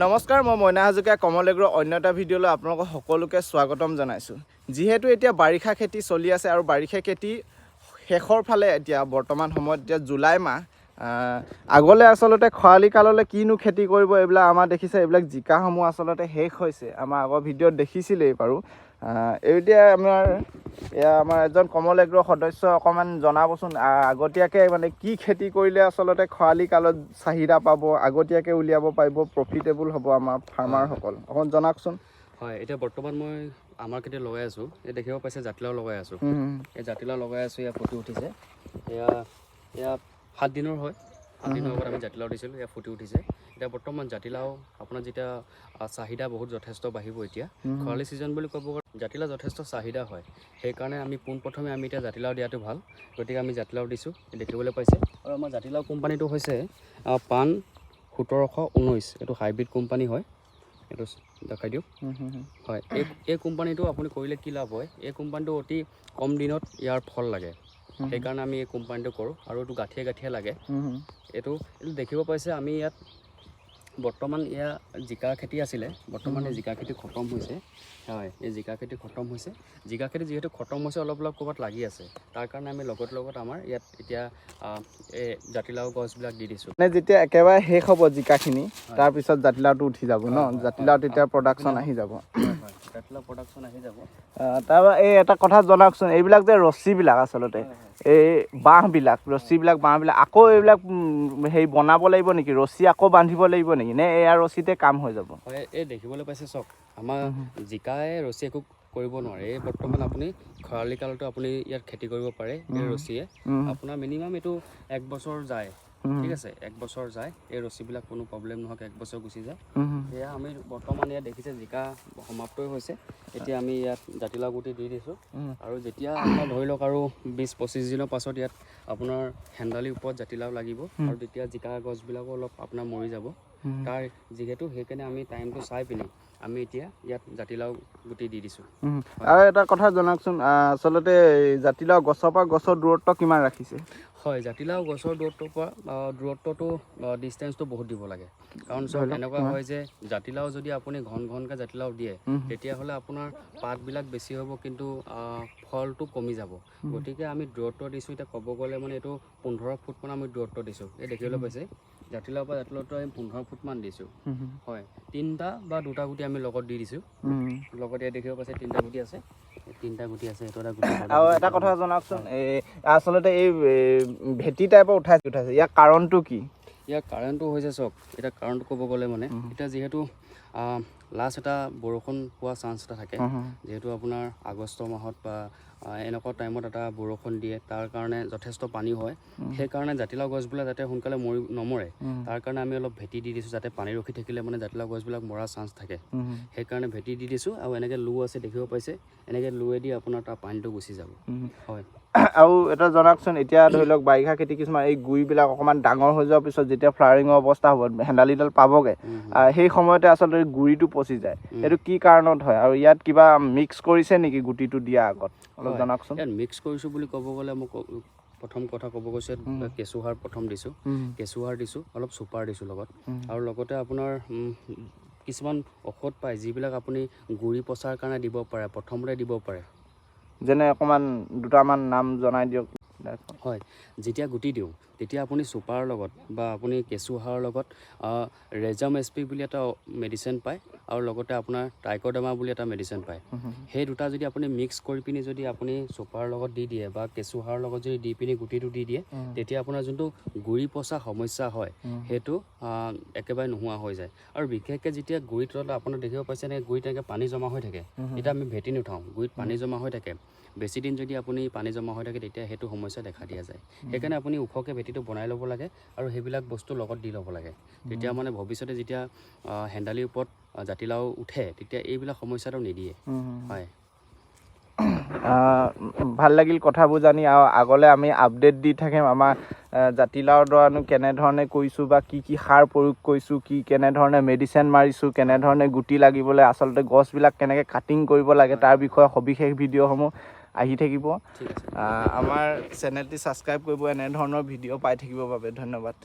নমস্কাৰ, মই মইনা হাজৰিকা কমল এগ্ৰ অন্য এটা ভিডিঅ'লৈ আপোনালোকক সকলোকে স্বাগতম জনাইছোঁ। যিহেতু এতিয়া বাৰিষা খেতি চলি আছে আৰু বাৰিষা খেতি শেষৰ ফালে এতিয়া বৰ্তমান সময়ত এতিয়া জুলাই মাহ আগলৈ আচলতে খৰালি কাললৈ কিনো খেতি কৰিব এইবিলাক আমাৰ দেখিছে এইবিলাক জিকাসমূহ আচলতে শেষ হৈছে। আমাৰ আগৰ ভিডিঅ'ত দেখিছিলেই বাৰু। এতিয়া আমাৰ এজন কমল এগ্ৰ সদস্য অকণমান জনাবচোন, আগতীয়াকৈ মানে কি খেতি কৰিলে আচলতে খৰালি কালত চাহিদা পাব, আগতীয়াকৈ উলিয়াব পাৰিব, প্ৰফিটেবল হ'ব আমাৰ ফাৰ্মাৰসকল, অকণ জনাওকচোন। হয়, এতিয়া বৰ্তমান মই আমাৰ খেতি লগাই আছোঁ। এই দেখিব পাইছে জাতিলাও লগাই আছোঁ। এই জাতিলাও লগাই আছোঁ, এয়া ফুটি উঠিছে। এয়া 7 দিনৰ হয়, 7 দিনৰ আগত আমি জাতিলাও দিছিলোঁ, এয়া ফুটি উঠিছে। এতিয়া বৰ্তমান জাতিলাও আপোনাৰ যেতিয়া চাহিদা বহুত যথেষ্ট বাঢ়িব এতিয়া খৰালি ছিজন বুলি ক'ব গ'লে জাতিলাও যথেষ্ট চাহিদা হয়। সেইকাৰণে আমি পোনপ্ৰথমে এতিয়া জাতিলাও দিয়াটো ভাল, গতিকে আমি জাতিলাও দিছোঁ, দেখিবলৈ পাইছে। আৰু আমাৰ জাতিলাও কোম্পানীটো হৈছে পাণ 1719, এইটো হাইব্ৰিড কোম্পানী হয়। এইটো দেখাই দিওঁ। হয়, এই কোম্পানীটো আপুনি কৰিলে কি লাভ হয়, এই কোম্পানীটো অতি কম দিনত ইয়াৰ ফল লাগে। সেইকাৰণে আমি এই কোম্পানীটো কৰোঁ আৰু এইটো গাঁঠিয়ে গাঁঠিয়ে লাগে। এইটো দেখিব পাইছে আমি ইয়াত বৰ্তমান জিকা খেতি আছিলে, বৰ্তমান এই জিকা খেতি খতম হৈছে। হয়, এই জিকা খেতি খতম হৈছে। জিকা খেতি যিহেতু খতম হৈছে, অলপ অলপ ক'ৰবাত লাগি আছে, তাৰ কাৰণে আমি লগত আমাৰ ইয়াত এতিয়া এই জাতিলাও গছবিলাক দি দিছোঁ। মানে যেতিয়া একেবাৰে শেষ হ'ব জিকাখিনি, তাৰপিছত জাতিলাওটো উঠি যাব ন, জাতিলাও তেতিয়া প্ৰডাকশ্যন আহি যাব। জাতিলাও প্ৰডাকশ্যন আহি যাব। তাৰপৰা এই এটা কথা জনাওকচোন, এইবিলাক যে ৰছীবিলাক আচলতে এই বাঁহবিলাক আকৌ এইবিলাক হেৰি বনাব লাগিব নেকি, ৰছী আকৌ বান্ধিব লাগিব নেকি, নে এয়া ৰছীতে কাম হৈ যাব? হয়, এই দেখিবলৈ পাইছে চাওক, আমাৰ জিকাই ৰছী একো কৰিব নোৱাৰে। এই বৰ্তমান আপুনি খৰালি কালতো আপুনি ইয়াত খেতি কৰিব পাৰে এই ৰছীয়ে। আপোনাৰ মিনিমাম এইটো 1 বছৰ যায়, ঠিক আছে, 1 বছৰ যায়। এই ৰছীবিলাক কোনো প্ৰব্লেম নহয়, 1 বছৰ গুচি যায়। এয়া আমি বৰ্তমান ইয়াত দেখিছে জিকা সমাপ্তই হৈছে। এতিয়া আমি ইয়াত জাতিলাও গুটি দি দিছোঁ আৰু যেতিয়া আপোনাৰ ধৰি লওক আৰু 20-25 দিনৰ পাছত ইয়াত আপোনাৰ হেন্দালিৰ ওপৰত জাতিলাও লাগিব আৰু তেতিয়া জিকা গছবিলাকো অলপ আপোনাৰ মৰি যাব। তাৰ যিহেতু সেইকাৰণে আমি টাইমটো চাই পিনি আমি এতিয়া ইয়াত জাতিলাও গুটি দি দিছোঁ। আৰু এটা কথা জনাওকচোন, আচলতে জাতিলাও গছৰ পৰা গছৰ দূৰত্ব কিমান ৰাখিছে? হয়, জাতিলাও গছৰ দূৰত্বটো ডিষ্টেঞ্চটো বহুত দিব লাগে। কাৰণ চব এনেকুৱা হয় যে জাতিলাও যদি আপুনি ঘনকৈ জাতিলাও দিয়ে, তেতিয়াহ'লে আপোনাৰ পাতবিলাক বেছি হ'ব, কিন্তু ফলটো কমি যাব। গতিকে আমি দূৰত্ব দিছোঁ, এতিয়া ক'ব গ'লে মানে এইটো 15 ফুটমান আমি দূৰত্ব দিছোঁ। এই দেখিবলৈ পাইছে জাতিলাওৰ পৰা জাতিলাওটো আমি 15 ফুটমান দিছোঁ। হয়, 3টা বা 2টা গুটি আমি লগত দি দিছোঁ। লগতে দেখিব পাইছে 3টা গুটি আছে, 3টা গুটি আছে, এইটো এটা গুটি। আৰু এটা কথা জনাওকচোন, আচলতে এই ভেটি টাইপৰ উঠাইছে, ইয়াৰ কাৰণটো কি? ইয়াৰ কাৰণটো হৈছে চাওক, এতিয়া কাৰণটো ক'ব গ'লে মানে এতিয়া যিহেতু লাষ্ট এটা বৰষুণ পোৱা চান্স এটা থাকে, যিহেতু আপোনাৰ আগষ্ট মাহত বা এনেকুৱা টাইমত এটা বৰষুণ দিয়ে, তাৰ কাৰণে যথেষ্ট পানী হয়। সেইকাৰণে জাতিলাও গছবিলাক যাতে সোনকালে নমৰে, তাৰ কাৰণে আমি অলপ ভেটি দি দিছোঁ, যাতে পানী ৰখি থাকিলে মানে জাতিলাও গছবিলাক মৰাৰ চান্স থাকে। সেইকাৰণে ভেটি দি দিছোঁ। আৰু এনেকৈ লো আছে, দেখিব পাইছে, এনেকৈ লোৱেদি আপোনাৰ তাৰ পানীটো গুচি যাব। হয়, আৰু এটা জনাওকচোন, এতিয়া ধৰি লওক বাৰিষা খেতি কিছুমান এই গুৰিবিলাক অকণমান ডাঙৰ হৈ যোৱাৰ পিছত যেতিয়া ফ্লাৱাৰিঙৰ অৱস্থা হ'ব, হেন্দালিডাল পাবগৈ, সেই সময়তে আচলতে গুৰিটো পচি যায়। এইটো কি কাৰণত হয়, আৰু ইয়াত কিবা মিক্স কৰিছে নেকি গুটিটো দিয়াৰ আগত, অলপ জনাওকচোন। ইয়াত মিক্স কৰিছোঁ বুলি ক'ব গ'লে মোক প্ৰথম কথা ক'ব গৈছে কেঁচুসাৰ প্ৰথম দিছোঁ, কেঁচুসাৰ দিছোঁ, অলপ চুপাৰ দিছোঁ লগত, আৰু লগতে আপোনাৰ কিছুমান ঔষধ পায় যিবিলাক আপুনি গুৰি পচাৰ কাৰণে দিব পাৰে, প্ৰথমতে দিব পাৰে। যেনে অকণমান 2টামান নাম জনাই দিয়ক। হয়, যেতিয়া গুটি দিওঁ তেতিয়া আপুনি চুপাৰৰ লগত বা আপুনি কেঁচুসাৰৰ লগত ৰেজাম এছপি বুলি এটা মেডিচিন পায়, আৰু লগতে আপোনাৰ ট্ৰাইক'ডাৰ্মা বুলি এটা মেডিচিন পায়। সেই দুটা যদি আপুনি মিক্স কৰি পিনি যদি আপুনি চুপাৰৰ লগত দি দিয়ে বা কেঁচুসাৰৰ লগত যদি দি পিনি গুটিটো দি দিয়ে, তেতিয়া আপোনাৰ যোনটো গুৰি পচা সমস্যা হয় সেইটো একেবাৰে নোহোৱা হৈ যায়। আৰু বিশেষকৈ যেতিয়া গুৰিৰ তলত আপোনাৰ দেখিব পাইছে নে, গুৰিত এনেকৈ পানী জমা হৈ থাকে, তেতিয়া আমি ভেটি নুঠাওঁ, গুৰিত পানী জমা হৈ থাকে। বেছি দিন যদি আপুনি পানী জমা হৈ থাকে, তেতিয়া সেইটো সমস্যা দেখা দিয়া যায়। সেইকাৰণে আপুনি ওখকৈ ভেটিটো বনাই ল'ব লাগে আৰু সেইবিলাক বস্তু লগত দি ল'ব লাগে। তেতিয়া মানে ভৱিষ্যতে যেতিয়া হেন্দালিৰ ওপৰত জাতিলাও উঠে, তেতিয়া এইবিলাক সমস্যাটো নিদিয়ে। হয়, ভাল লাগিল কথাবোৰ জানি, আৰু আগলৈ আমি আপডেট দি থাকিম আমাৰ জাতিলাওৰ দৰানো কেনেধৰণে কৰিছোঁ বা কি কি সাৰ প্ৰয়োগ কৰিছোঁ, কেনেধৰণে মেডিচিন মাৰিছোঁ, কেনেধৰণে গুটি লাগিবলৈ আচলতে গছবিলাক কেনেকৈ কাটিং কৰিব লাগে, তাৰ বিষয়ে সবিশেষ ভিডিঅ'সমূহ আহি থাকিব। আমাৰ চেনেলটি ছাবস্ক্ৰাইব কৰিব এনেধৰণৰ ভিডিঅ' পাই থাকিবৰ বাবে। ধন্যবাদ।